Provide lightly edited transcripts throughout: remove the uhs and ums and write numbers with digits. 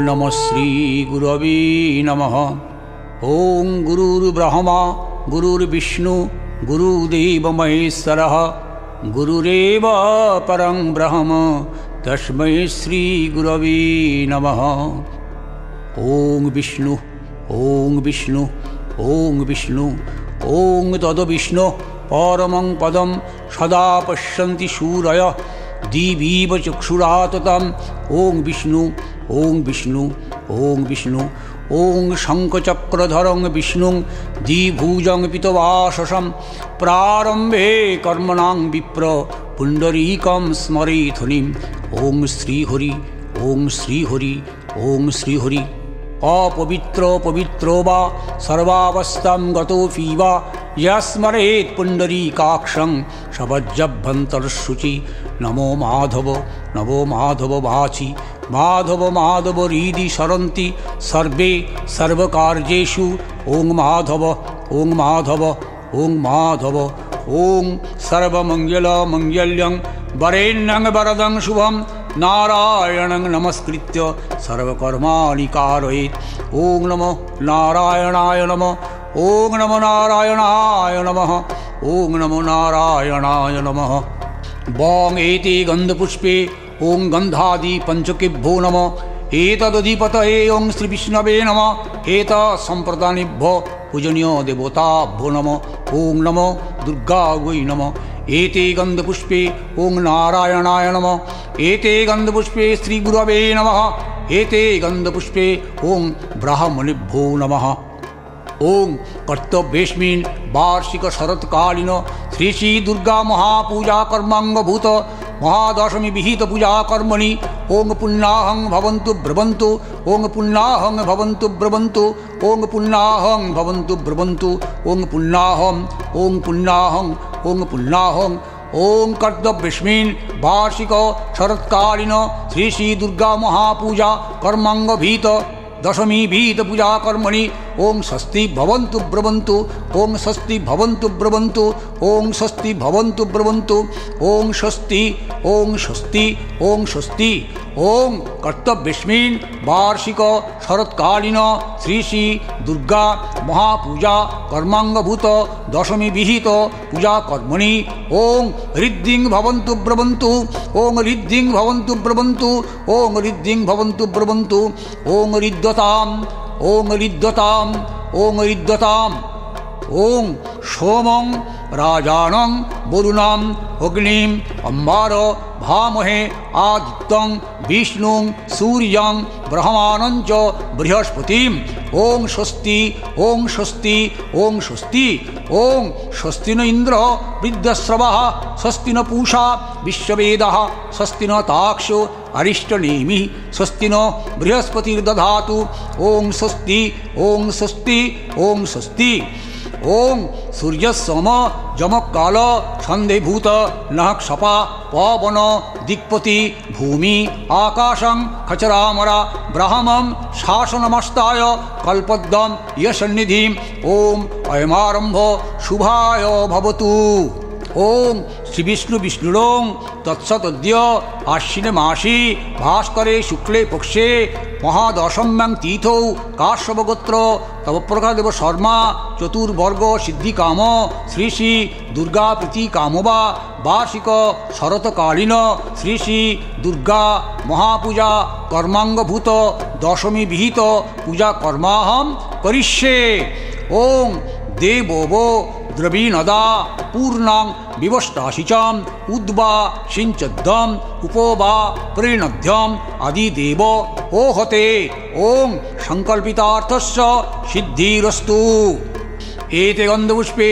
नमः श्री गुरवे नमः। ओं गुरुर्ब्रह्मा गुरुर्विष्णु गुरुदेव महेश्वरः गुरुरेव परं ब्रह्म तस्मै श्री गुरवे नमः। ओं विष्णु ओं विष्णु ओं विष्णु ओं तद्विष्णु परमं पदं सदा पश्यन्ति सूरयः दिवीव चक्षुराततम्। ओं विष्णु ओं विष्णु ओं विष्णु ओं शङ्खचक्रधरं विष्णुं द्विभुजं पितवाससं प्रारम्भे कर्मणां विप्र पुण्डरीकं स्मरेथुनिम्। ओं श्रीहरि ओं श्रीहरि ओं श्रीहरि। अपवित्रो पवित्रो वा सर्वावस्थां गतोऽपि वा यस्मरेत् पुण्डरीकाक्षं सवज्जभ्यन्तरशुचि। नमो माधव वाचि माधव माधव हृदि सरन्ति सर्वे सर्वकार्येषु। ओं माधव ओं माधव ओं माधव। ओं सर्वमङ्गलमङ्गल्यं वरेण्यं वरदं शुभं नारायणं नमस्कृत्य सर्वकर्माणि कारयेत्। ओं नमो नारायणाय नमः। ओं नमो नारायणाय नमः। ओं नमो नारायणाय नमः। वां एते गन्धपुष्पे ओं गन्धादि पञ्चकेभ्यो नमः। एतदधिपतये ओं श्रीविष्णवे नमः। एतत्सम्प्रदानेभ्यो पूजनीय देवताभ्यो नमः। ओं नमो दुर्गायै नमः। एते गन्धपुष्पे ओं नारायणाय नमः। एते गन्धपुष्पे श्रीगुरवे नमः। एते गन्धपुष्पे ओं ब्राह्मणेभ्यो नमः। ओं कर्तव्येऽस्मिन् वार्षिक शरत्कालीन श्री श्री दुर्गा महापूजा कर्मांगभूत महादशमी विहित पूजा कर्मणि ओं पुण्याहं भवन्तु ब्रवन्तु। ओं पुण्याहं भवन्तु ब्रवन्तु। ओं पुण्याहं भवन्तु ब्रवन्तु। ओं पुण्याहं ओं पुण्याहं ओं पुण्याहं। ओं कर्तव्येऽस्मिन् वार्षिक शरत्कालीन श्री श्री दुर्गा महापूजा कर्मांगभूत दशमी भीत पूजा कर्मणि ओं स्वस्ति भवन्तु ब्रवन्तु। ओं स्वस्ति भवन्तु ब्रवन्तु। ओं स्वस्ति भवन्तु ब्रवन्तु। ओं स्वस्ति ओं स्वस्ति ओं स्वस्ति। ओं कर्तव्येऽस्मिन् वार्षिक शरत्कालीन श्री श्री दुर्गा महापूजा कर्मांगभूत दशमी विहित पूजा कर्मणि ओं ऋद्धिं भवन्तु ब्रवन्तु। ओं ऋद्धिं भवन्तु ब्रवन्तु। ओं ऋद्धिं भवन्तु ब्रवन्तु। ओं ऋद्धताम् ओं ऋद्धताम् ओं ऋद्धताम्। ओं सोमं राजानं वरुणं अग्निं अम्बर भामहे आदित्यं विष्णुं सूर्यं ब्रह्माणं च बृहस्पतिं। ओं स्वस्ति ओं स्वस्ति ओं स्वस्ति। ओं स्वस्ति न इन्द्र वृद्धश्रवः स्वस्ति न पूषा विश्ववेदः स्वस्ति न ताक्षो अरिष्टनेमिः स्वस्ति न बृहस्पतिर्दधातु। ओं स्वस्ति ओं स्वस्ति ओं स्वस्ति। ओं सूर्यसम जमकाल सन्धिभूत नः क्षपा पवन दिक्पति भूमि आकाशं खचरामरा ब्राह्मं शासनमस्ताय कल्पद्दं यशन्निधिं। ओं अयमारम्भ शुभाय भवतु। ओं श्री विष्णु विष्णुरों तत्सतद्य आश्विने मासि भास्करे शुक्ले पक्षे महादशम्यां तिथौ काश्यपगोत्र तव प्रकादेव शर्मा चतुर्वर्ग सिद्धिकाम श्री श्री दुर्गा प्रीति कामवा वार्षिक शरत्कालीन श्री श्री दुर्गा महापूजा कर्मांगभूत दशमी विहित पूजा कर्माहं करिष्ये। ओं देवो द्रवीणदा पूर्णां विवष्टाशिचाम् उद्वा सिञ्चद्दम् उपोवा प्रेणध्यम् आदिदेव ओहते। ओं संकल्पितार्थस्य सिद्धिरस्तु। एते गन्धपुष्पे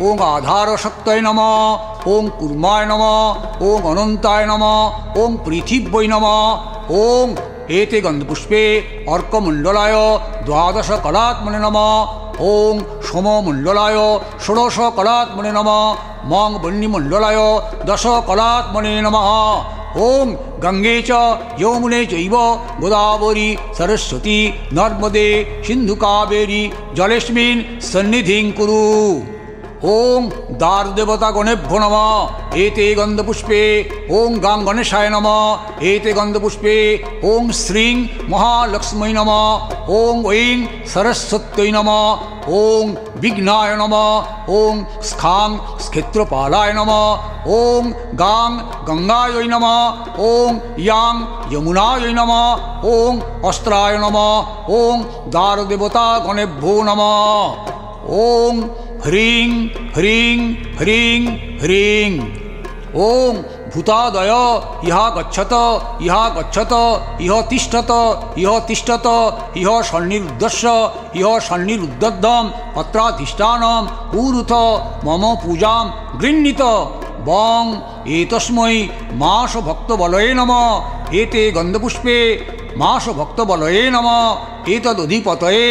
ओं आधारशक्तये नमः। ओं कूर्माय नमः। ओं अनन्ताय नमः। ओं पृथिव्यै नमः। ओं एते गन्धपुष्पे अर्कमण्डलाय द्वादश कलात्मने नमः। ओं सोममण्डलाय षोडश कलात्मने नमः। मं वह्निमण्डलाय दश कलात्मने नमः। ओं गंगे च यमुने चैव गोदावरी सरस्वती नर्मदे सिन्धु कावेरी जलेस्मिन् सन्निधिं कुरु। ওং দ্বারদেবতা গণেভ্যো নমঃ এতে গন্ধপুষ্পে ওং গাং গণেশায় নমঃ এতে গন্ধপুষ্পে ওং শ্রীং মহালক্ষ্মী নমঃ ওং ঐং সরস্বত্যৈ নমঃ ওং বিঘ্নায় নমঃ ওং স্খাং ক্ষেত্রপালায় নমঃ ওং গাং গঙ্গায় নমঃ ওং ইয়াং যমুনায় নমঃ ওং অস্ত্রায় নমঃ ওং দ্বারদেবতা গণেভ্যো নমঃ ওং হ্রিং হ্রিং হ্রিং হ্রিং ওং ভূতাদয় ইহা গচ্ছত ইহা গচ্ছত ইহ তিষ্ঠত ইহ তিষ্ঠত ইহ সন্নিরুদ্ধস্য ইহ সন্নিরুদ্ধম অত্রাধিষ্ঠানম পুরুথ মম পূজাম গৃহীত বং এতস্मै মাস ভক্তবলয়ে নমঃ এতে গন্ধপুষ্পে মাস ভক্তবলয়ে নমঃ এতদধিপতয়ে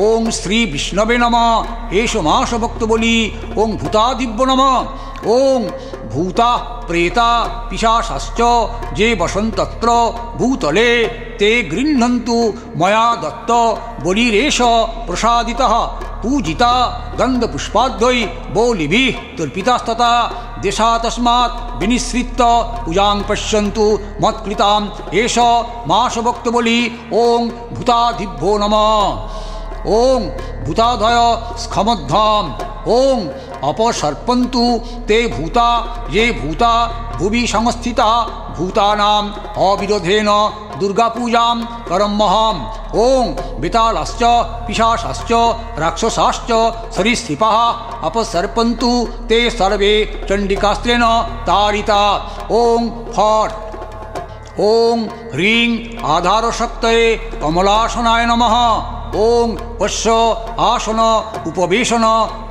ওং শ্রী বিষ্ণবে নমঃ এষ মাস ভক্ত বলি ওং ভূতাদিব্য নমঃ ওং ভূতা প্রেতা পিশাচাশ্চ যে বসন্তত্র ভূতলে তে গৃহ্ণন্তু ময়া দত্ত বলিরেষ প্রসাদিতঃ पूजिता गंधपुष्पाद्यै बौलिभिः तर्पितास्तथा देशा तस्मात् विनिश्रित्य पूजां पश्यन्तु मत्कृताम् एष मासभक्तबली ओं भूतादिभ्यो नमः ओं भूताधय स्खमध्वम् ओं अपसर्पन्तु ते भूता ये भूता भुवि संस्थिता भूतानाम् अविरोधेन दुर्गा पूजां करमहम् ओं वितालश्च पिशाचाश्च राक्षसाश्च सरीसृपाः अपसर्पन्तु ते सर्वे चण्डिकास्त्रेण ताडिता ओं फट् ओं ह्रीं आधारशक्तये कमलासनाय नमः ओं पश्य आसन उपवेशन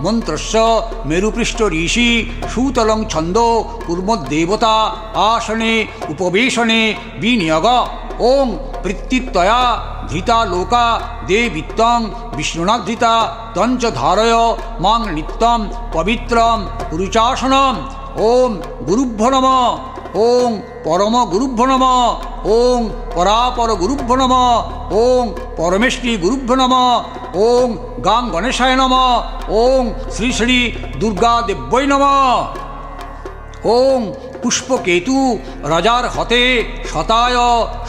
मंत्रस्य मेरुपृष्ठ ऋषि सूतलं छंदो कुर्मदेवता आसने उपवेशने विनियोग ओं पृत्तित्वया धृता लोका देवित्तं विष्णुना धृता तंच धारय मां नित्यं पवित्रं रुचासनम् ओं गुरुभ्यो नमः ओं परम गुरुभ्यो नमः ओं परापर गुरुभ्यो नमः ओं परमेष्टि गुरुभ्यो नमः ओं गां गणेशाय नमः ओं श्री श्री दुर्गा देव्यै नमः ओं पुष्पकेतु राजार हते शताय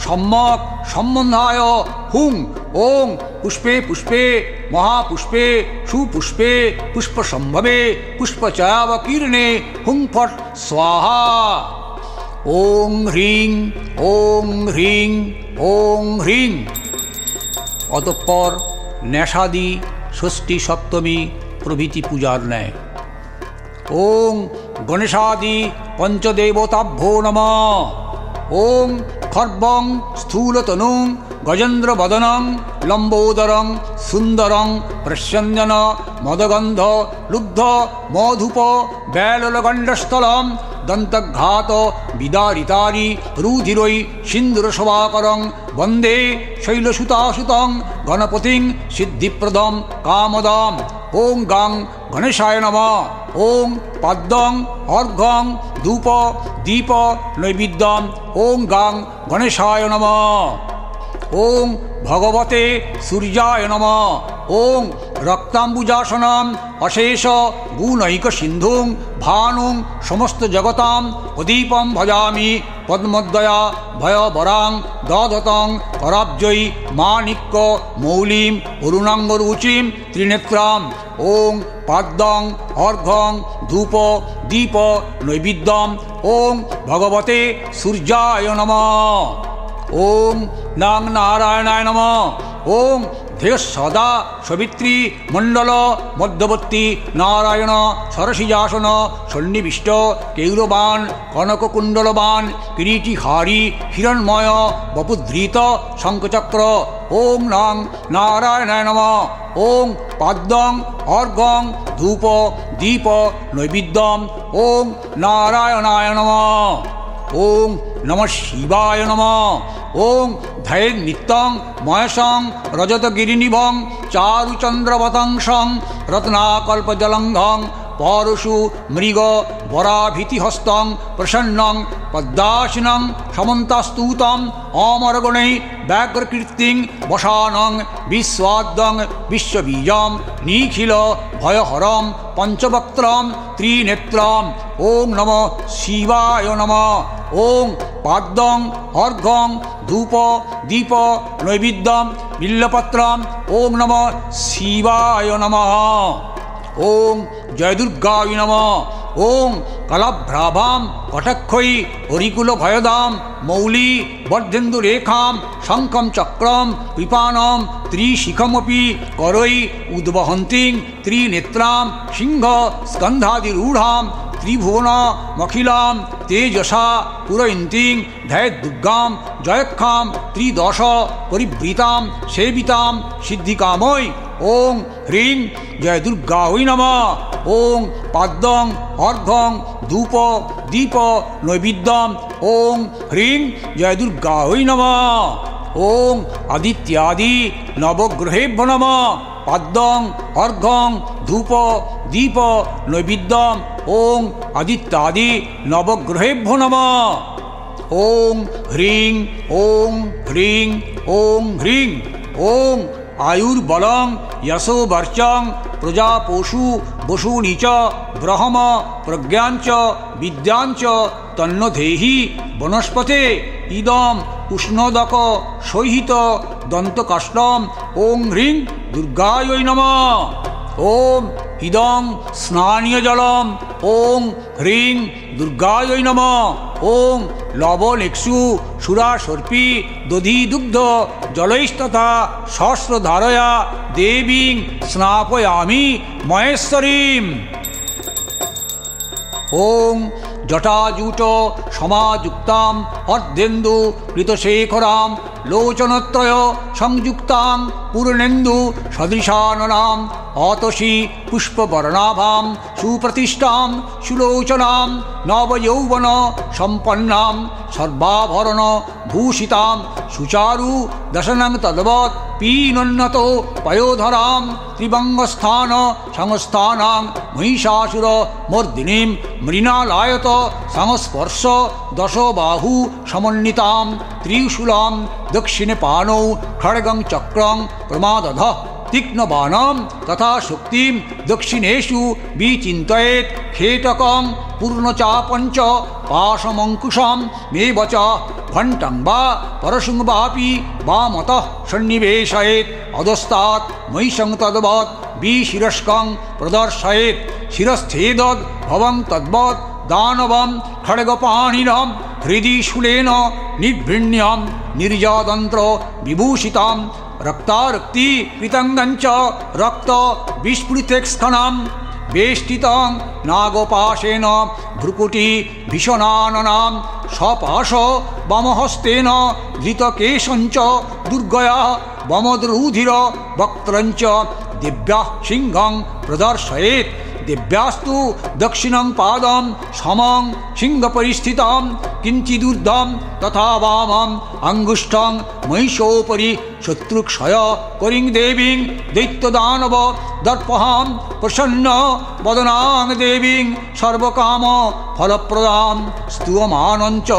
सम्यक सम्बन्धाय हुं ओं पुष्पे पुष्पे महापुष्पे सुपुष्पे पुष्पसंभवे पुष्पचयावकीर्णे हुं फट् स्वाहा ओं ह्रीं ओं ह्रीं ओं ह्रीं। অতঃপর নেশাদি ষষ্ঠী সপ্তমী প্রভৃতি পূজার ন্যায় ওং গণেশাদি পঞ্চদেবতাভ্যো নমঃ ওং খর্বং স্থূলতনুং গজেন্দ্রবদনং লম্বোদরং সুন্দরং প্রস্যঞ্জন মদগন্ধ লুব্ধ মধুপ ব্যাললগণ্ডস্থলম दन्तघात विदारितारि रुधिरै सिन्दूरशोभाकरं वन्दे शैलसुतासुतं गणपतिं सिद्धिप्रदं कामदम् ओं गां गणेशाय नमः ओं पाद्यं अर्घ्यं धूप दीप नैवेद्यम् ओं गां गणेशाय नमः ओं भगवते सूर्याय नमः ओं रक्ताम्बुजासनम् अशेष गुणैक सिन्धुं भानुं समस्त जगतां प्रदीपं भजामि पद्मद्वया भयवरां दधतं कराब्जै माणिक्य मौलिं अरुणाङ्गरुचिं त्रिनेत्राम् ओं पाद्यं अर्घ्यं धूप दीप नैवेद्यम् ओं भगवते सूर्याय नमः ओं नां नारायणाय नमः ओं धेय सदा सवित्री मंडल मध्यवर्ती नारायण सरसिजासन सन्निविष्ट केयूरबान कनककुंडलबान किरीटिहारी हिरण्मय वपुधृत शंखचक्र ओं नां नारायणाय नमः ओं पाद्यं अर्घ्यं धूप दीप नैवेद्यम् ओं नारायणाय नमः ओं नमः शिवाय नमः ओं धैर्य नित्यं महेशं रजतगिरिनिभं चारुचन्द्रवतंसं रत्नाकल्पजलंघं परशु मृग वराभितिहस्तं प्रसन्नं पद्माशिनं समन्तस्तूतं अमरगुणै व्याघ्रकीर्तिं वशानं विश्वाद्यं विश्वबीजं निखिल भयहरं पंचवक्त्रं त्रिनेत्रं। ओं नमः शिवाय नमः। ओं पाद्यं अर्घ्यं धूप दीप नैवेद्यं बिल्लपत्रं। ओं नमः शिवाय नमः। ओं जय दुर्गाय नमः। ओं कलाभ्राभां कटक्षै हरिकुल भयदां मौली वर्धेन्दुरेखां शंखं चक्रं कृपानं त्रिशिखमपि करैः उद्वहन्तीं त्रिनेत्रां सिंह स्कन्धादिरूढां त्रिभुवनमखिलां तेजसा पूरयन्तीं ध्यायेद्दुर्गां जयख्यां त्रिदश परिवृतां सेवितां सिद्धिकामयै। ओं ह्रीं जय दुर्गायै नमः। ओं पाद्यं अर्घ्यं धूप दीप नैवेद्यं। ओं ह्रीं जय दुर्गायै नमः। ओं आदित्यादि नवग्रहेभ्यो नमः। पाद्यं अर्घ्यं धूप दीप नैवेद्यं। ओं आदित्यादि नवग्रहेभ्यो नमः। ओं ह्रीं ओं ह्रीं ओं ह्रीं। ओं आयुर्बलं यशोवर्चं प्रजापोषु वसूनि च ब्रह्म प्रज्ञाञ्च विद्याञ्च तन्नो देहि वनस्पते इदं उष्णोदक सहित दन्तकाष्ठं। ओं ह्रीं दुर्गायै नमः। ओं इदं स्नानीयजलम्। ओं ह्रीं दुर्गायै नमः। ओं लवणेक्षु सुरासर्पी दधिदुग्ध जलैस्तथा सहस्रधारया देवीं स्नापयामि महेश्वरीम्। ओं जटाजूट समायुक्तां अर्धेन्दु कृतशेखरां लोचनत्रय संयुक्तां पूर्णेन्दु सदृशाननां अतसी पुष्पवर्णाभां सुप्रतिष्ठां सुलोचनां नवयौवन सम्पन्नां सर्वाभरण भूषितां सुचारु दशनं तद्वत् पीनन्नतो पयोधरां त्रिभंगस्थान संस्थानां महिषासुर मर्दिनीं मृणालायत संस्पर्श दशबाहु समन्वितां त्रिशूलां दक्षिणे पाणौ खड्गं चक्रं प्रमादधः तीक्ष्णबाणं तथा शक्तिं दक्षिणेषु विचिन्तयेत् खेटकं पूर्णचापञ्च पाशमङ्कुशं मेव च घण्टं वा परशुं वापि वामतः सन्निवेशयेत् अधस्तात् महिषं तद्वत् विशिरस्कं प्रदर्शयेत् शिरश्छेदद् भवं तद्वत् दानवं खड्गपाणिनं हृदि शूलेन निभृण्यं निर्यादन्त्र विभूषितां रक्तारक्ति कृतङ्गञ्च रक्त विस्फुरितस्खनं वेष्टितं नागपाशेन भ्रुकुटी भीषणाननां सपाश वामहस्तेन धृतकेशञ्च दुर्गया वमद्रुधिर वक्त्रञ्च दिव्याः सिंहं प्रदर्शयेत् दिव्यास्तु दक्षिणं पादं समं सिंहपरिस्थितं किञ्चिदूर्ध्वं तथा वामं अङ्गुष्ठं महिषोपरि शत्रुक्षय करीं देवीं दैत्यदानव दर्पहां प्रसन्न वदनां देवीं सर्वकाम फलप्रदां स्तूयमानञ्च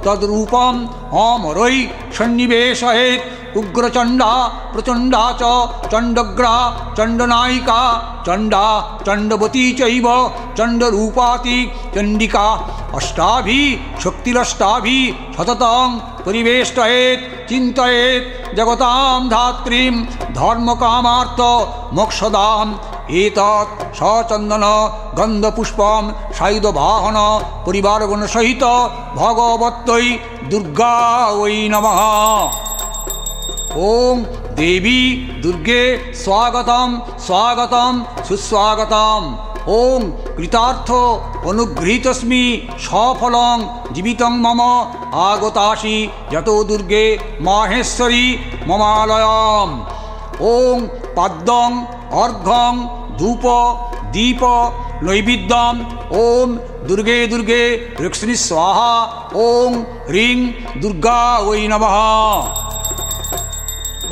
तद्रूपम् अमरै सन्निवेशयेत् उग्रचण्डा प्रचण्डा च चण्डग्रा चण्डनायिका चण्डा चण्डवती चैव चण्डरूपाति चण्डिका अष्टाभिः शक्तिरष्टाभिः सततं परिवेष्टयेत् चिन्तयेत् जगतां धात्रीं धर्मकामार्थ मोक्षदाम् एतत् सचन्दन गन्धपुष्पं सायुधवाहन परिवारगणसहित भगवत्यै दुर्गायै नमः। ओं देवी दुर्गे स्वागतं स्वागतं सुस्वागतम्। ओं कृतार्थ अनुगृहीतस्मि सफलं जीवितं मम आगतासि यतो दुर्गे माहेश्वरी ममालयम्। ओं पाद्यं अर्घ्यं धूप दीप नैवेद्यम्। ओं दुर्गे दुर्गे ऋक्षिणी स्वाहा। ओं ह्रीं दुर्गायै नमः।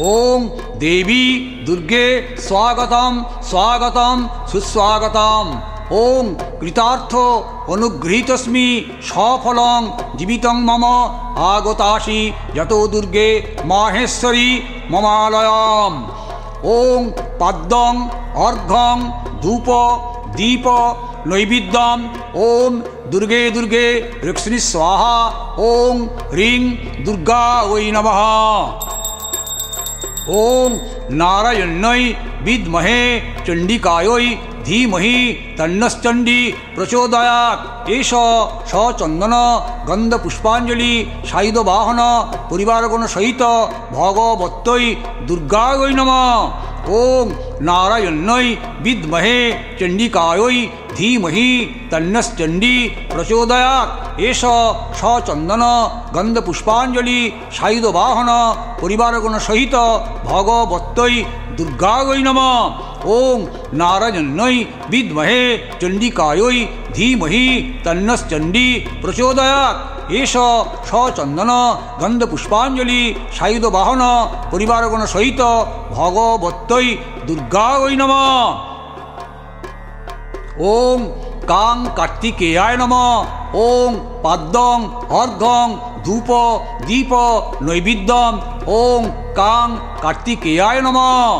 ओं देवी दुर्गे स्वागतं स्वागतं सुस्वागतम्। ওং কৃতার্থ অনুগৃহীতস্মি সফলং জীবিতং মম আগতাসি যতো দুর্গে মাহেশ্বরী মমালয়ম। ওং পাদ্যং অর্ঘ্যং ধূপ দীপ নৈবেদ্যম ওম দুর্গে দুর্গে ঋক্ষ্ণী স্বাহা ওং হ্রিং দুর্গা ওই নমঃ। ওং নারায়ণ্যৈ বিদ্মহে চণ্ডিকাयै ধীমহি তন্নশ্চণ্ডী প্রচোদয়াৎ। এষ সচন্দন গন্ধ পুষ্পাঞ্জলি সায়ুধ বাহন পরিবারগণ সহিত ভগবত্যৈ দুর্গাयै নমঃ। ওং নারায়ণ্যৈ বিদ্মহে চণ্ডিকাयै ধীমহি তন্নশ্চণ্ডী প্রচোদয়াৎ। এষ সচন্দন গন্ধ পুষ্পাঞ্জলি সায়ুধ বাহন পরিবারগণ সহিত ভগবত্যৈ দুর্গাयै নমঃ। ওং নারায়ণ্যৈ বিদ্মহে চণ্ডিকাयै ধীমহি তন্নশ্চণ্ডী প্রচোদয়াৎ। এষ সচন্দন গন্ধ পুষ্পাঞ্জলি সায়ুধ বাহন পরিবারগণ সহিত ভগবত্যৈ দুর্গাयै নমঃ। ওং কাং কার্তিকেয়ায় নমঃ। ওং পাদ্যং অর্ঘ্যং ধূপ দীপ নৈবেদ্যম ওং কাং কার্তিকেয়ায় নমঃ।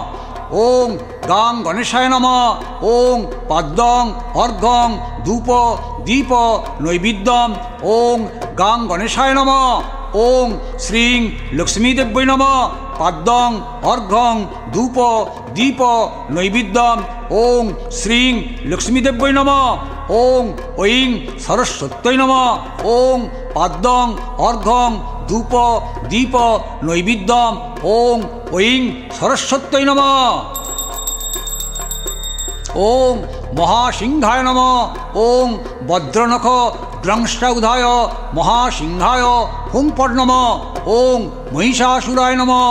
ওং গাং গণেশায় নমঃ। ওং পাদ্যং অর্ঘ্যং ধূপ দীপ নৈবেদ্যম ওং গাং গণেশায় নমঃ। ওং শ্রীং লক্ষ্মীদেব্যৈ নমঃ। পাদ্যং অর্ঘ্যং ধূপ দীপ নৈবেদ্যম ওং শ্রীং লক্ষ্মীদেব্যৈ নমঃ। ওং ঐং সরস্বত্যৈ নমঃ। ওং পাদ্যং অর্ঘ্যং ধূপ দীপ নৈবেদ্যম ওং ঐং সরস্বত্যৈ নমঃ। ওং মহাসিংহায় নমঃ। ওং বজ্রনখ দ্রংষ্টউধায় মহাসিংহায় হুং ফট নমঃ। ওং মহিষাসুরায় নমঃ।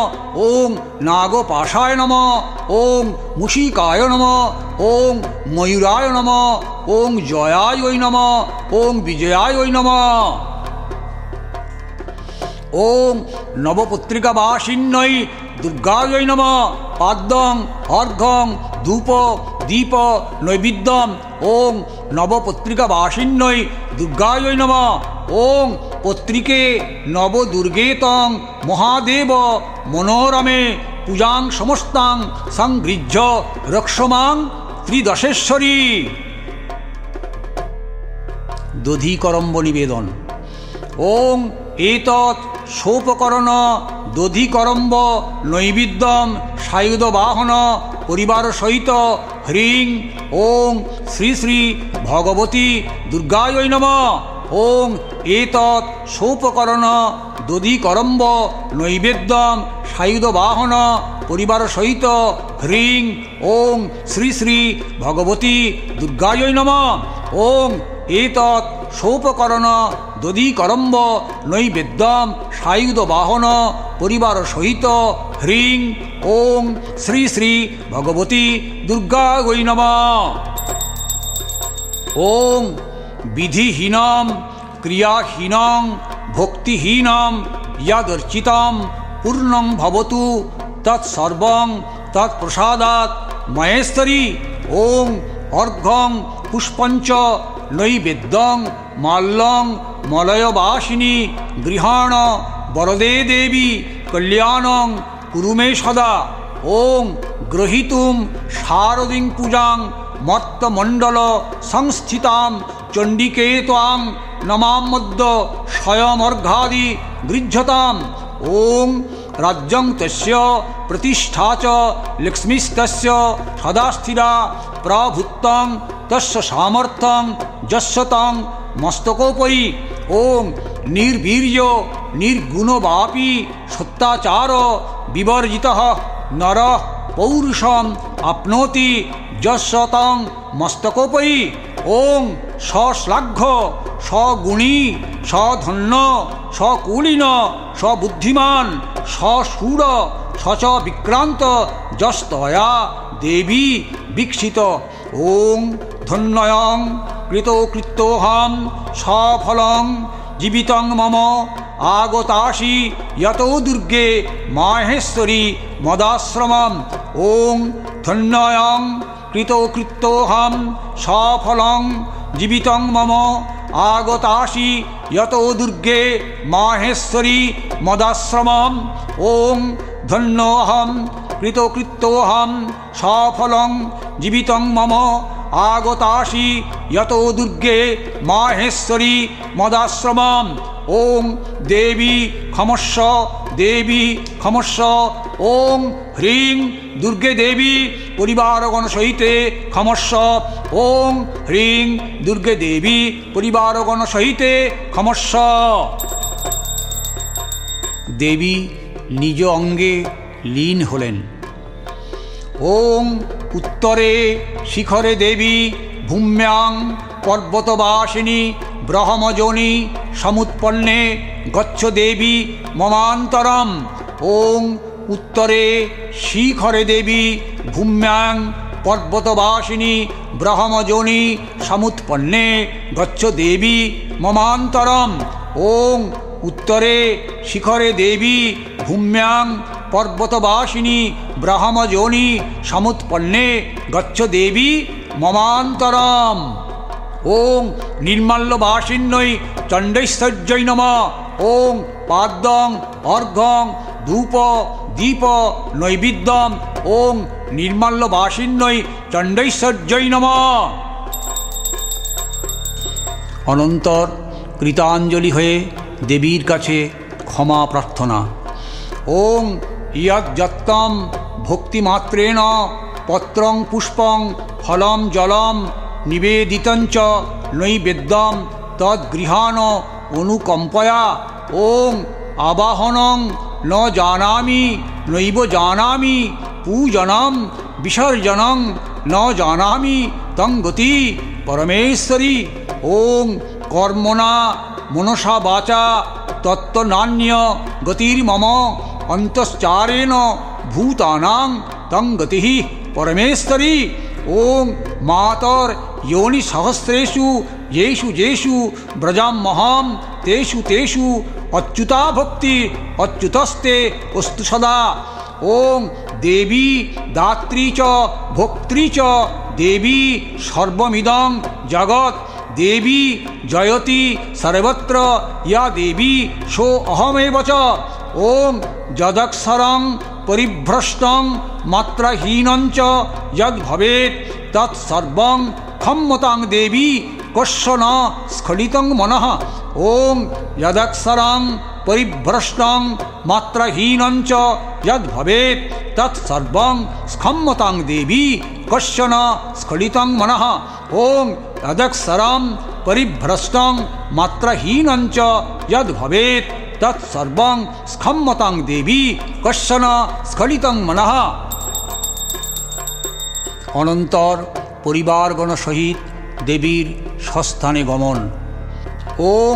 ওং নাগপাশায় নমঃ। ওং মুষিকায় নমঃ। ওং ময়ূরায় নমঃ। ওং জয়ায় নমঃ। ওং বিজয়ায় নমঃ। ওং নবপত্রিকাবাসিন্যৈ দুর্গাयै নমঃ। পাদ্যং অর্ঘ্যং ধূপ দীপ নৈবেদ্যম ওং নবপত্রিকাবাসিন্যৈ দুর্গাयै নমঃ। ওং পত্রিকে নবদুর্গে তং মহাদেব মনোরমে পূজাং সমস্তাং সংগৃহ্য রক্ষমাং ত্রিদশেশ্বরী। দধিকরম্ব নিবেদন। ওং এতৎ সোপকরণ দধিকরম্ব নৈবেদ্যম সায়ুধ বাহন পরিবার সহিত হ্রিং ওং শ্রী শ্রী ভগবতী দুর্গাयै নমঃ। ওং এতৎ সোপকরণ দধিকরম্ব নৈবেদ্যম সায়ুধ বাহন পরিবার সহিত হ্রিং ওং শ্রী শ্রী ভগবতী দুর্গাयै নমঃ। ওং এতৎ সোপকরণ দধিকরম্ব নৈবেদ্যম সায়ুধ বাহন পরিবার সহিত হ্রিং ওং শ্রী শ্রী ভগবতী দুর্গাयै নমঃ। ওং বিধিহীনম ক্রিয়াহীনং ভক্তিহীনম যদর্চিতম পূর্ণং ভবতু তৎসর্বং তৎপ্রসাদাৎ মহেশ্বরী। ওং অর্ঘ্যং পুষ্পঞ্চ নৈবেদ্যং মাল্যং মলয়বাসিনী গৃহাণ বরদে দেবী কল্যাণং কুরু মে সদা। ওং গ্রহীতুম শারদিং পূজাং মর্তমণ্ডল সংস্থিতাং চণ্ডিকে ত্বাং নমাম্যদ্য স্বয়মর্ঘ্যাদি গৃহ্যতাম। ওং রাজ্যং তস্য প্রতিষ্ঠা চ লক্ষ্মীস্তস্য সদা স্থিরা প্রভুত্বং তস্য সামর্থ্যং যস্য তং মস্তকোপরি। ওং নির্বীর্য নির্গুণবাপি সত্যাচার বিবর্জিতঃ নরঃ পৌরুষম আপ্নোতি যস্য তং মস্তকোপরি। ওং সশ্লাঘ্য সগুণী সধন্য সকুলীন সবুদ্ধিমান সশূর সচ বিক্রান্ত যস্তয়া দেবী বিক্ষিত। ওং ধন্যয়ং কৃতকৃত্যোহং সফলং জীবিতং মম আগতাসি যতো দুর্গে মাহেশ্বরী মদাশ্রমম। ওং ধন্যয়ং কৃতকৃত্যহম সফলং জীবিতং মম আগতাসি যতো দুর্গে মাহেশ্বরী মদাশ্রমম। ওং ধন্যোহম কৃতকৃত্যহম সফলং জীবিতং মম আগতাসি যতো দুর্গে মাহেশ্বরী মদাশ্রমম। ওং দেবী ক্ষমস্ব দেবী ক্ষমস্ব। ওং হ্রিং দুর্গে দেবী পরিবারগণ সহিতে ক্ষমস্ব। ওং হ্রিং দুর্গে দেবী পরিবারগণ সহিতে ক্ষমস্ব। দেবী নিজ অঙ্গে লীন হলেন। ওং উত্তরে শিখরে দেবী ভূম্যাং পর্বতবাসিনী ব্রহ্মযোনি সমুৎপন্নে গচ্ছ দেবী মমান্তরম। ওং উত্তরে শিখরে দেবী ভূম্যাং পর্বতবাসিনী ব্রহ্মযোনি সমুৎপন্নে গচ্ছ দেবী মমান্তরম। ওং উত্তরে শিখরে দেবী ভূম্যাং পর্বতবাসিনী ব্রহ্মযোনি সমুৎপন্নে গচ্ছ দেবী মমান্তরম। ওং নির্মাল্যবাসিন্যৈ চণ্ডৈশ্বর্যৈ নমঃ। ওং পাদ্যং অর্ঘ্যং ধূপ দীপ নৈবেদ্যম। ওং নির্মাল্যবাসিন্যৈ চণ্ডৈশ্বর্যৈ নমঃ। অনন্তর কৃতাঞ্জলি হয়ে দেবীর কাছে ক্ষমা প্রার্থনা। ওং ইয়জ্জত্তম ভক্তিমাত্রেণ পত্রং পুষ্পং ফলম জলম নিবেদিতঞ্চ নৈবেদ্যম তদ্গৃহাণ অনুকম্পয়া। ওং আবাহনং ন জানামি নৈব জানামি পূজনম বিসর্জনং ন জানামি তং গতি পরমেশ্বরী। ওং কর্মণা মনসা বাচা তত্ত্বনান্য গতির্মম অন্তশ্চারেণ ভূতানাং তং গতি পরমেশ্বরী। ওং মাতর योनि सहस्रेषु येषु येषु व्रजाम्यहं तेषु तेषु अच्युता भक्ति अच्युतस्ते अस्तु सदा। ओं देवी दात्री च भोक्त्री च देवी सर्वमिदं जगत् देवी जयति सर्वत्र या देवी सो अहमेव च। ओं यदक्षरं परिभ्रष्टं मात्राहीनं च यद् भवेत् तत्सर्वं क्षम्यतां देवी कश्चन स्खलितं मनः। ओं यदक्षरं परिभ्रष्टं मात्राहीनं च यद् भवेत् तत्सर्वं क्षम्यतां देवी कश्चन स्खलितं मनः। ओं यदक्षरं परिभ्रष्टं मात्राहीनं च यद् भवेत् तत्सर्वं क्षम्यतां देवी कश्चन स्खलितं मनः। অনন্তর পরিবারগণ সহিত দেবীর স্বস্থানে গমন। ওং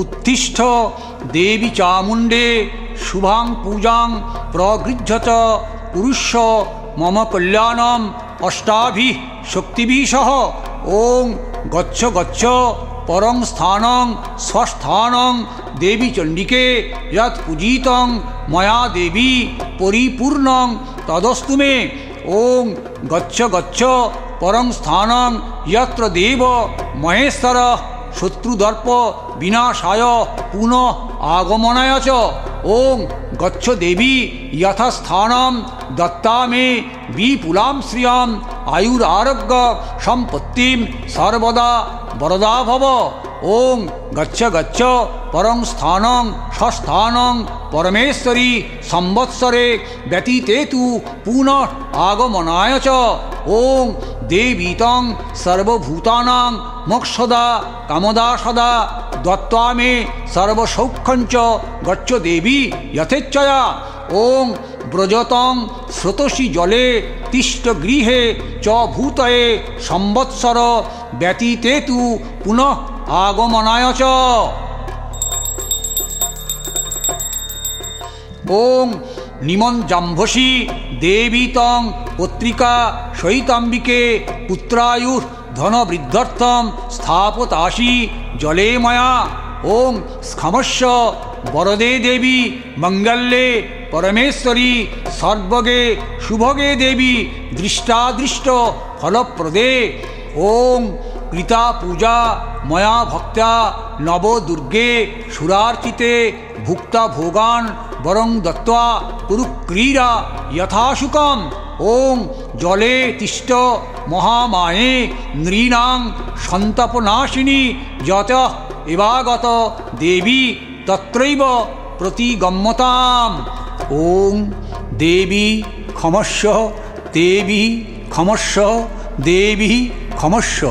উত্তিষ্ঠ দেবী চামুণ্ডে শুভাং পূজাং প্রগৃহ্য পুরুষ মম কল্যাণম অষ্টাভিঃ শক্তিভিঃ সহ। ওং গচ্ছ গচ্ছ পরং স্থানং স্বস্থানং দেবী চণ্ডিকে যৎ পূজিতং ময়া দেবী পরিপূর্ণং তদস্তু মে। ओं गच्छ गच्छ परं स्थानं यत्र देव महेश्वर शत्रुदर्प विनाशाय पुनः आगमनाय च। ओं गच्छ देवी यथास्थानं दत्ता मे विपुलां श्रियां आयुरारोग्य सम्पत्तिं सर्वदा वरदा भव। ओं गच्छ गच्छ परं स्थानं स्वस्थानं परमेश्वरी संवत्सरे व्यतीते तु पुनः आगमनाय च। ओं देवीतं सर्वभूतानां मोक्षदा कामदा सदा दत्त्वा मे सर्वसौख्यं च गच्छ देवी यथेच्छया। ओं व्रजतं स्रोतसि जले तिष्ठ गृहे च भूतये संवत्सर व्यतीते तु पुनः आगमनाय च। ओं निमञ्जाम्भसि देवी तं पत्रिका सहिताम्बिके पुत्रायुः धनवृद्ध्यर्थं स्थापतासि जले मया। ओं स्खमस्व वरदे देवी मंगल्ये परमेश्वरी सर्वगे शुभगे देवी दृष्टादृष्ट फलप्रदे ओं कृता पूजा मया भक्त्या नवदुर्गे सुरार्चिते भुक्ता भोगान वरं दत्त्वा कुरुक्रीडा यथाशुकम् ओं जले तिष्ठ महामाये नृणां सन्तापनाशिनी यतः एवागत देवी तत्रैव प्रतिगम्यताम् ओं देवी क्षमस्व देवी क्षमस्व देवी क्षमस्व।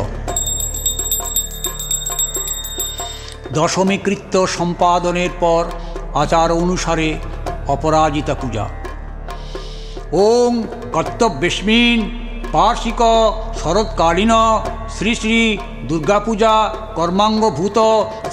दशमी कृत्य सम्पादनेर पर आचार अनुसारे अपराजिता पूजा। ओं कर्तव्यस्मिन् वार्षिक शरत्कालीन श्री श्री दुर्गा पूजा कर्मांगभूत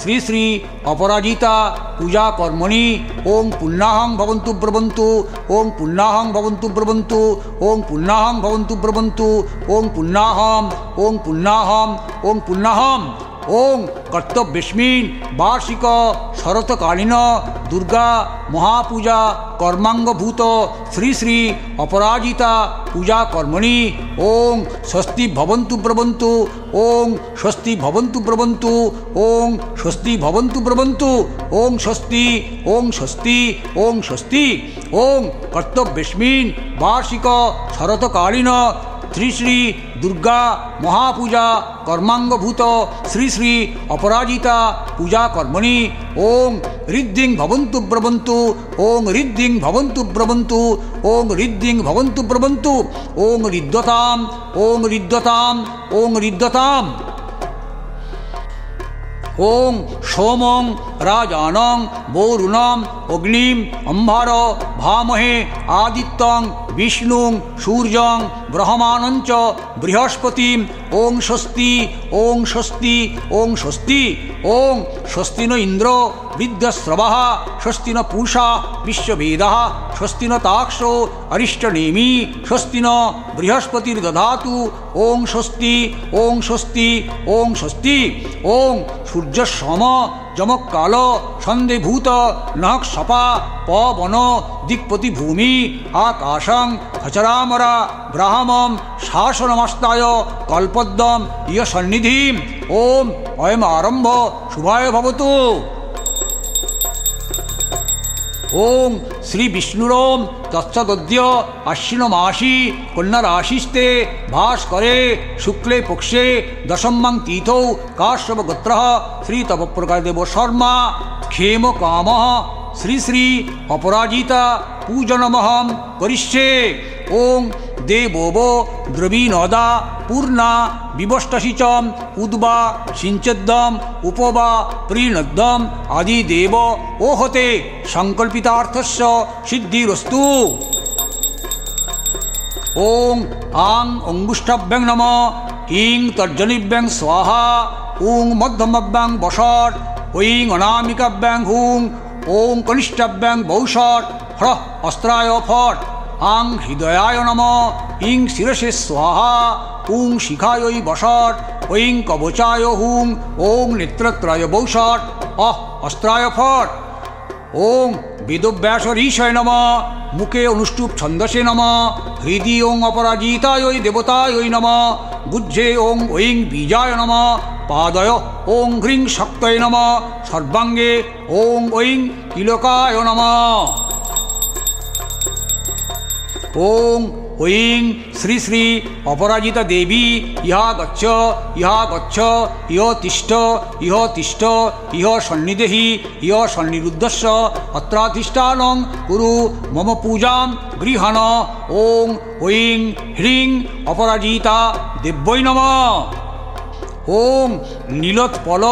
श्री श्री अपराजिता पूजा कर्मणि ओं पुण्याहं भवन्तु ब्रवन्तु ओं पुण्याहं भवन्तु ब्रवन्तु ओं पुण्याहं भवन्तु ब्रवन्तु ओं पुण्याहं ओं पुण्याहं ओं पुण्याहं ओं कर्तव्यस्मिन् वार्षिक शरत्कालीन दुर्गा महापूजा कर्मांगभूत श्री श्री अपराजिता पूजा कर्मणि ओं स्वस्ति भवन्तु ब्रवन्तु ओं स्वस्ति भवन्तु ब्रवन्तु ओं स्वस्ति भवन्तु ब्रवन्तु ओं स्वस्ति ओं स्वस्ति ओं स्वस्ति ओं कर्तव्यस्मिन् वार्षिक शरत्कालीन श्री श्री दुर्गा महापूजा कर्मांगभूत श्री श्री अपराजिता पूजा कर्मणि ओं रिद्धिं भवन्तु ब्रवन्तु ओं रिद्धिं भवन्तु ब्रवन्तु ओं रिद्धिं भवन्तु ब्रवन्तु ओं रिद्धताम् ओं रिद्धताम् ओं रिद्धताम्। ओं सोमं राजानं वरुणं अग्निं अंबर भामहे आदित्यं विष्णुं सूर्यं ब्रह्माणं च बृहस्पतिं ओं स्वस्ति ओं स्वस्ति ओं स्वस्ति ओं स्वस्ति न इंद्रो वृद्धश्रवः स्वस्ति न पूषा विश्ववेदः स्वस्ति न ताक्षो अरिष्टनेमि स्वस्ति न बृहस्पतिर्दधातु ओं स्वस्ति ओं स्वस्ति ओं स्वस्ति ओं सूर्यसम जमकाल सन्धिभूत नख सपा पवन दिक्पति भूमि आकाशं खचरामरा ब्राह्मं शासनमस्ताय कल्पद्दं इह सन्निधिं ओम अयम आरंभ शुभाय भवतु। ओं श्री विष्णुरोम तत्सद्य आश्विन मासी कन्या राशिस्ते भास्करे शुक्ले पक्षे दशमं तीथौ काश्यप गोत्रः श्री तपप्रकाश देव शर्मा क्षेम कामः श्री श्री अपराजिता पूजनमहं करिष्ये। ओं देवो द्रवीणदा पूर्णा विवष्टशिचम उद्वा सिंचद्दम उपवा प्रीणद्दम आदि देव ओहते संकल्पितार्थस्य सिद्धिरस्तु। ओं आं अंगुष्ठाभ्यां नमः ईं तर्जनीभ्यां स्वाहा ओं मध्यमभ्यां वषट् ओं अनामिकाभ्यां हुं ओं कनिष्ठाभ्यां वौषट् ह्रः अस्त्राय फट् आं हृदयाय नमः ईं शिरसे स्वाहा ओं शिखायै वषट् ओं कवचाय हुं ओं नेत्रत्राय वौषट् अस्त्राय फट् ओं वेदव्यासरीशाय नमः मुखे अनुष्टुप छंदसे नमः हृदि ओं अपराजितायै देवतायै नमः बुद्धे ओं बीजाय नमः पादय ओं ह्रीं शक्तये नमः सर्वांगे ओं किलकाय नमः। ओं श्री श्री अपराजिता देवी इह गच्छ इह तिष्ठ इह सन्निधेहि इह सन्निरुद्धस्य अत्राधिष्ठानं कुरु मम पूजां गृहाण। ओं ह्रीं अपराजिता देव्यै नमः। ओं नीलोत्पल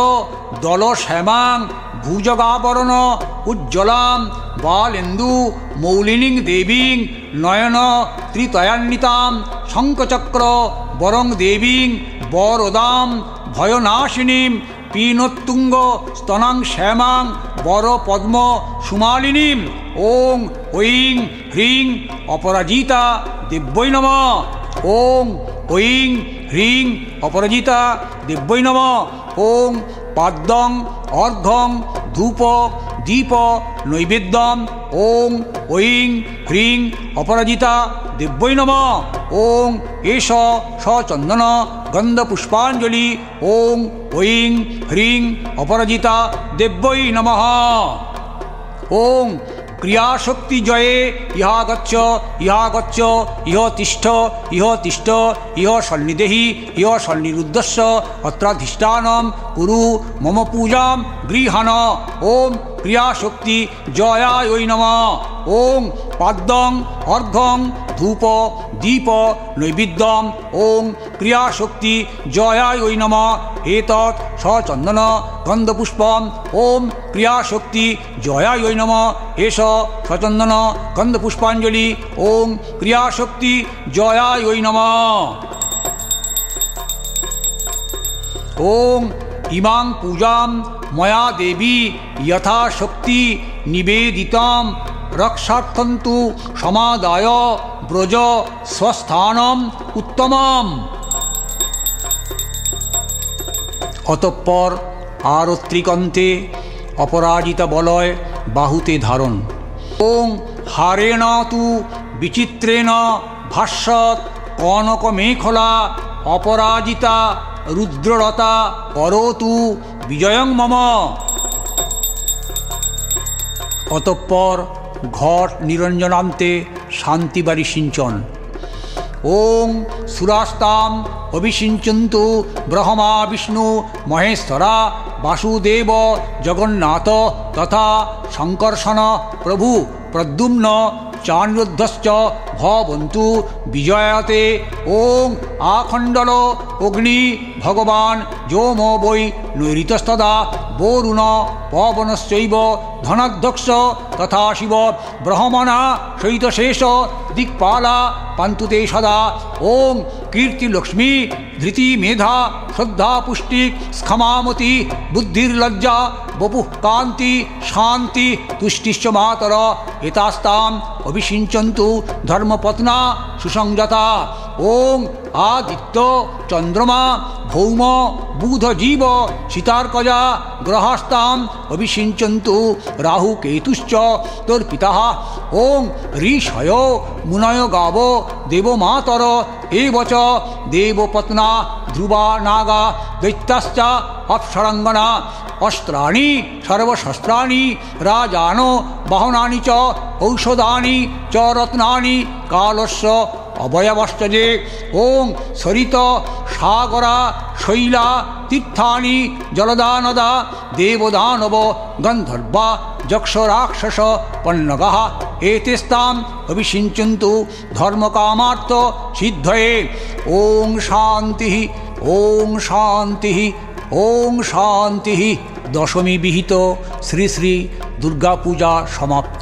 दल श्यामां भुजगावरण उज्ज्वलां बालेन्दु मौलिनीं देवीं नयन त्रितयान्वितां शंखचक्र वरं देवीं वरदां भयनाशिनीं पीनोत्तुंग स्तनां श्यामां वरपद्म सुमालिनीं। ओं ह्रीं अपराजिता देव्यै नमः। ओं ह्रीं अपराजिता देव्यै नमः। ओं पाद्यं अर्घ्यं धूप दीप नैवेद्यं ओं ह्रीं अपराजिता দেব্যৈ নমঃ। ওং এষ সচন্দন গন্ধপুষ্পাঞ্জলি। ওং ঐং হ্রিং অপরাজিতা দেব্যৈ নমঃ। ওং ক্রিয়াশক্তি জয়ে ইহা গচ্ছ ইহা গচ্ছ ইহ তিষ্ঠ ইহ তিষ্ঠ ইহ সন্নিদেহি ইহ সন্নিরুদ্ধস্য অত্রাধিষ্ঠানম কুরু মম পূজাম গৃহাণ। ওম ক্রিয়াশক্তি জয়ায় নমঃ। ওং পাদ্যং অর্ঘ্যং ধূপ দীপ নৈবেদ্যম। ওং ক্রিয়াশক্তি জয়ায় নমঃ। এতৎ সচন্দন গন্ধপুষ্পম। ওম ক্রিয়াশক্তি জয়ায় নমঃ। এষ সচন্দন গন্ধপুষ্পাঞ্জলি। ওং ক্রিয়াশক্তি জয়ায় নমঃ। ওং ইমাং পূজাম ময়া দেবী যথাশক্তি নিবেদিতাম রক্ষার্থন্তু সমাদায় ব্রজ স্বস্থানম উত্তমম। অতঃপর আরত্রিকন্তে অপরাজিতা বলয় বাহুতে ধারণ। ওং হারেণ তু বিচিত্রেণ ভাস্বত কনকমেখলা অপরাজিতা রুদ্ররতা করতু বিজয়ং মম। অতঃপর ঘট নিরঞ্জনান্তে শান্তিবাড়ি সিঞ্চন। ওং সুরাস্তাম অভিষিঞ্চন্তু ব্রহ্মা বিষ্ণু মহেশ্বরা বাসুদেব জগন্নাথ তথা শঙ্কর্ষণ প্রভু প্রদ্যুম্ন চানিরুদ্ধশ্চ ভবন্তু বিজয়াতে। ওং আখণ্ডল অগ্নি ভগবান যোমো বৈ নৈরিতস্তদা বরুণ পবনশ্চৈব ধনাধ্যক্ষ তথা শিব ব্রহ্মণা সহিতশেষ দিক্পালা পান্তুতে সদা। ওং কীর্তিলক্ষ্মী ধৃতি মেধা শ্রদ্ধা পুষ্টি স্খমামতি বুদ্ধির্লজ্জা বপুঃ কান্তি শান্তি তুষ্টিশ্চ মাতর এতাস্তাম অভিষিঞ্চন্তু ধর্মপত্না সুসংযতা। ওং আদিত্য চন্দ্রমা ভৌম বুধ জীব সীতার্কজা গ্রহাস্তাম অভিষিঞ্চন্তু রাহু কেতুশ্চ তর্পিতাঃ। ওং ঋষয় মুনয় গাব দেবমাতর এবচ দেবপত্না ধ্রুবা নাগা দৈত্যাশ্চ অপ্সরাঙ্গনা। অস্ত্রাণি সর্বশস্ত্রাণি রাজানো বাহনানি চ ঔষধানি চ রত্নানি কালস্য অবয়বশ্চ যে। ওং সরিত সাগরা শৈলা তীর্থানি জলদা নদা দেবদানব গন্ধর্বা যক্ষ রাক্ষস পন্নগঃ এতেস্তাম অভিষিঞ্চন্তু ধর্মকামার্থ সিদ্ধয়ে। ওং শান্তি ওং শান্তি ওং শান্তি। দশমী বিহিত শ্রী শ্রী দুর্গা পূজা সমাপ্ত।